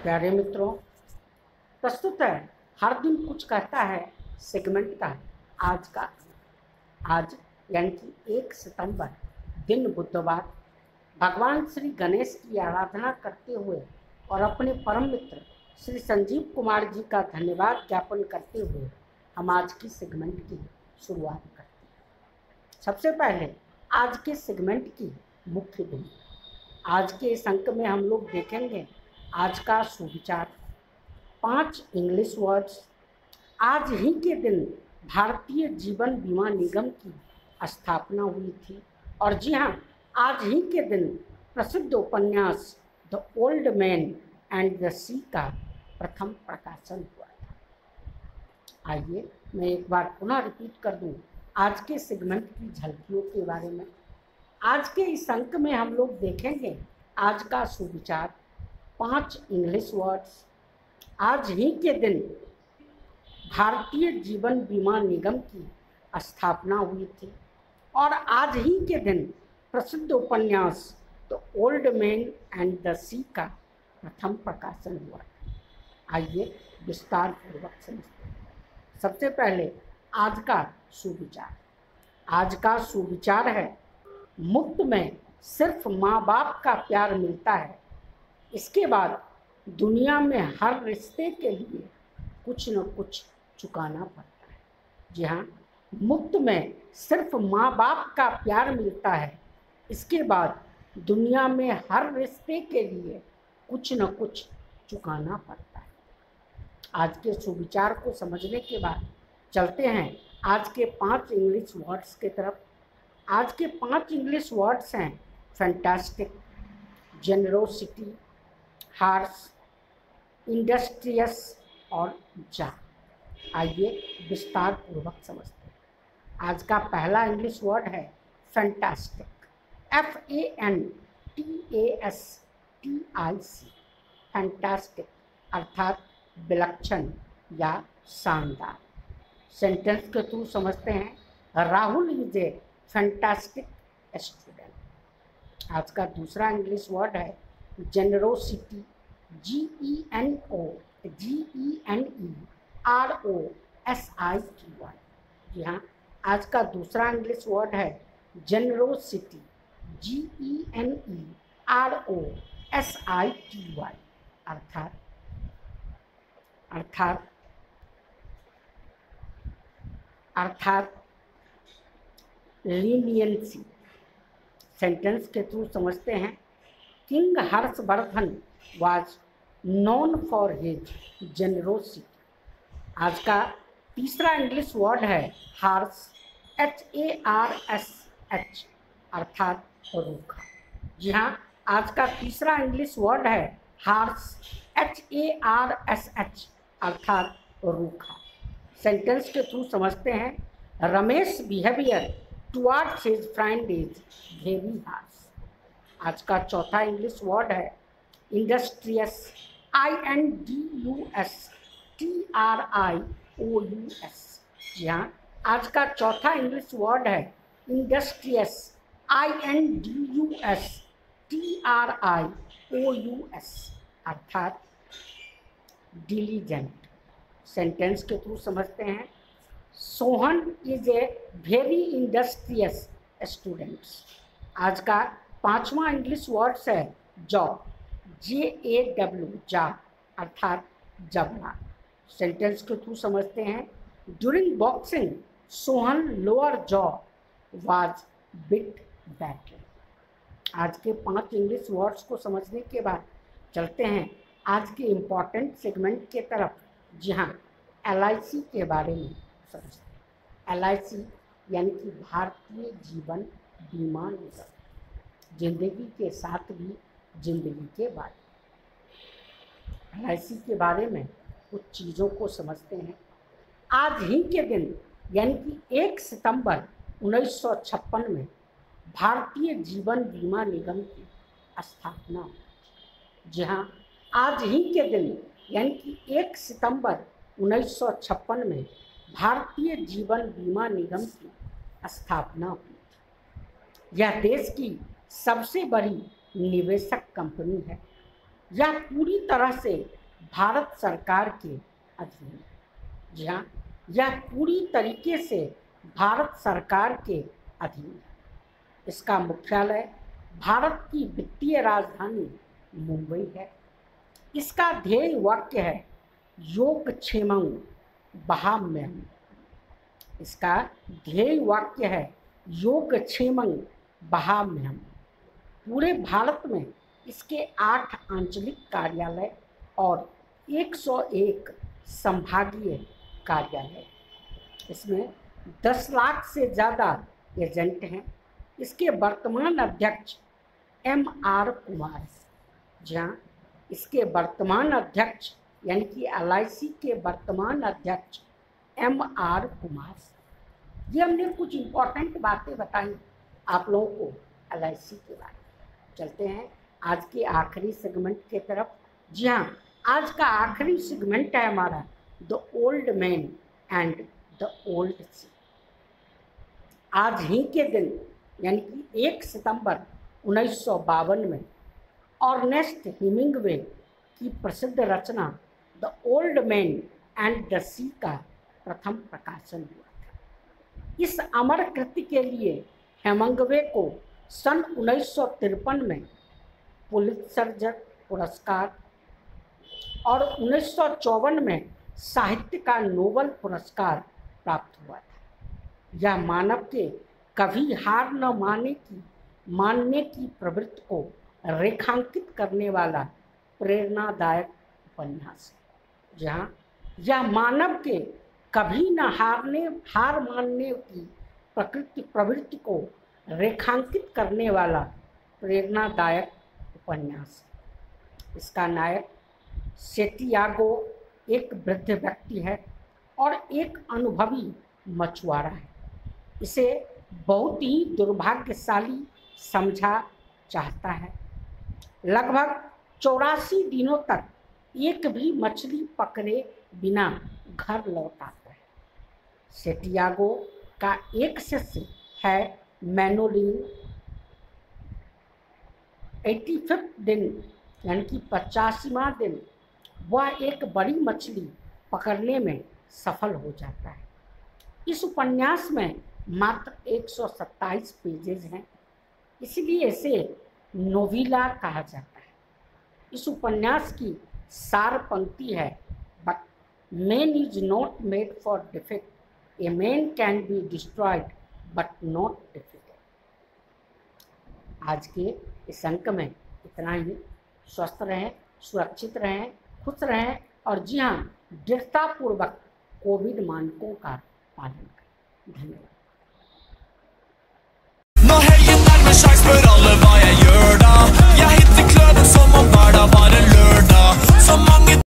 प्यारे मित्रों, प्रस्तुत है हर दिन कुछ कहता है सेगमेंट का आज यानी कि 1 सितंबर दिन बुधवार भगवान श्री गणेश की आराधना करते हुए और अपने परम मित्र श्री संजीव कुमार जी का धन्यवाद ज्ञापन करते हुए हम आज की सेगमेंट की शुरुआत करते हैं। सबसे पहले आज के सेगमेंट की मुख्य धुन। आज के इस अंक में हम लोग देखेंगे आज का सुविचार, 5 इंग्लिश वर्ड्स। आज ही के दिन भारतीय जीवन बीमा निगम की स्थापना हुई थी और जी हाँ, आज ही के दिन प्रसिद्ध उपन्यास the old man and the sea का प्रथम प्रकाशन हुआ था। आइए मैं एक बार पुनः रिपीट कर दूं आज के सेगमेंट की झलकियों के बारे में। आज के इस अंक में हम लोग देखेंगे आज का सुविचार, 5 इंग्लिश वर्ड्स। आज ही के दिन भारतीय जीवन बीमा निगम की स्थापना हुई थी और आज ही के दिन प्रसिद्ध उपन्यास the old man and the sea का प्रथम प्रकाशन हुआ था। आइए विस्तार पूर्वक समझते हैं। सबसे पहले आज का सुविचार। आज का सुविचार है, मुफ्त में सिर्फ माँ बाप का प्यार मिलता है, इसके बाद दुनिया में हर रिश्ते के लिए कुछ न कुछ चुकाना पड़ता है। जी हाँ, मुफ्त में सिर्फ माँ बाप का प्यार मिलता है, इसके बाद दुनिया में हर रिश्ते के लिए कुछ न कुछ चुकाना पड़ता है। आज के सुविचार को समझने के बाद चलते हैं आज के 5 इंग्लिश वर्ड्स की तरफ। आज के 5 इंग्लिश वर्ड्स हैं फैंटास्टिक, जेनरोसिटी, हार्श, इंडस्ट्रियस और जा। आइए विस्तार पूर्वक समझते हैं। आज का पहला इंग्लिश वर्ड है फैंटास्टिक, FANTASTIC। फैंटास्टिक अर्थात विलक्षण या शानदार। सेंटेंस के थ्रू समझते हैं, Rahul is a fantastic student. आज का दूसरा इंग्लिश वर्ड है जेनरोसिटी, GENEROSITY। जी हाँ, आज का दूसरा इंग्लिश वर्ड है जेनरोसिटी, GENEROSITY अर्थात लीनियंसी। सेंटेंस के थ्रू समझते हैं, king Harshvardhan was known for his generosity. आज का तीसरा इंग्लिश वर्ड है हार्श, HARSH अर्थात रूखा। जी हाँ, आज का तीसरा इंग्लिश वर्ड है हार्श, HARSH अर्थात रूखा। सेंटेंस के थ्रू समझते हैं, Ramesh behaviour towards his friend is very harsh. आज का चौथा इंग्लिश वर्ड है इंडस्ट्रियस, INDUSTRIOUS। जी हाँ, आज का चौथा इंग्लिश वर्ड है इंडस्ट्रियस, INDUSTRIOUS अर्थात डिलीजेंट। सेंटेंस के थ्रू समझते हैं, Sohan is a very industrious student. आज का पांचवा इंग्लिश वर्ड्स है जॉब, JAW जॉब अर्थात जबड़ा। सेंटेंस के थ्रू समझते हैं, during boxing Sohan lower jaw was bit battle. आज के 5 इंग्लिश वर्ड्स को समझने के बाद चलते हैं आज के इम्पॉर्टेंट सेगमेंट के तरफ। जी हाँ, LIC के बारे में समझते हैं। LIC यानी कि भारतीय जीवन बीमा निगम, जिंदगी के साथ भी जिंदगी के बाद। LIC के बारे में कुछ चीज़ों को समझते हैं। आज ही के दिन यानी कि 1 सितंबर 1956 में भारतीय जीवन बीमा निगम की स्थापना हुई। जी हाँ, आज ही के दिन यानी कि 1 सितंबर 1956 में भारतीय जीवन बीमा निगम की स्थापना हुई थी। यह देश की सबसे बड़ी निवेशक कंपनी है। यह पूरी तरह से भारत सरकार के अधीन है। जी हाँ, यह पूरी तरीके से भारत सरकार के अधीन है। इसका मुख्यालय भारत की वित्तीय राजधानी मुंबई है। इसका ध्येय वाक्य है योगक्षेमं वहाम्यहम्। इसका ध्येय वाक्य है योगक्षेमं वहाम्यहम्। पूरे भारत में इसके 8 आंचलिक कार्यालय और 101 संभागीय कार्यालय। इसमें 10 लाख से ज़्यादा एजेंट हैं। इसके वर्तमान अध्यक्ष MR कुमार हैं। जहाँ इसके वर्तमान अध्यक्ष यानी कि LIC के वर्तमान अध्यक्ष MR कुमार। ये हमने कुछ इम्पोर्टेंट बातें बताई आप लोगों को LIC के बारे में। चलते हैं आज के आखिरी सेगमेंट के तरफ। जी हाँ, आज का आखिरी सेगमेंट है हमारा the old man and the old sea. आज ही के दिन यानी कि 1 सितंबर 1952 में अर्नेस्ट हेमिंग्वे की प्रसिद्ध रचना the old man and the sea का प्रथम प्रकाशन हुआ था। इस अमर कृति के लिए हेमिंग्वे को सन 1953 में पुलित्जर पुरस्कार और 1954 में साहित्य का नोबेल पुरस्कार प्राप्त हुआ था। यह मानव के कभी हार न मानने की प्रवृत्ति को रेखांकित करने वाला प्रेरणादायक उपन्यास है। जहाँ यह मानव के कभी न हार मानने की प्रवृत्ति को रेखांकित करने वाला प्रेरणादायक उपन्यास है। इसका नायक सेंटियागो एक वृद्ध व्यक्ति है और एक अनुभवी मछुआरा है। इसे बहुत ही दुर्भाग्यशाली समझा चाहता है। लगभग 84 दिनों तक एक भी मछली पकड़े बिना घर लौट आता है। सेंटियागो का एक शिष्य है मैनोलिन। 85वें दिन यानी कि 85वां दिन वह एक बड़ी मछली पकड़ने में सफल हो जाता है। इस उपन्यास में मात्र 127 पेजेज हैं, इसलिए इसे नोवेला कहा जाता है। इस उपन्यास की सार पंक्ति है, but man is not made for defeat, a man can be destroyed but not defeated. आज के इस अंक में इतना ही। स्वस्थ रहें, सुरक्षित रहें, खुश रहें और जी हाँ, दृढ़तापूर्वक कोविड मानकों का पालन करें। धन्यवाद। Nå heier nærmer seg, spør alle hva jeg gjør da.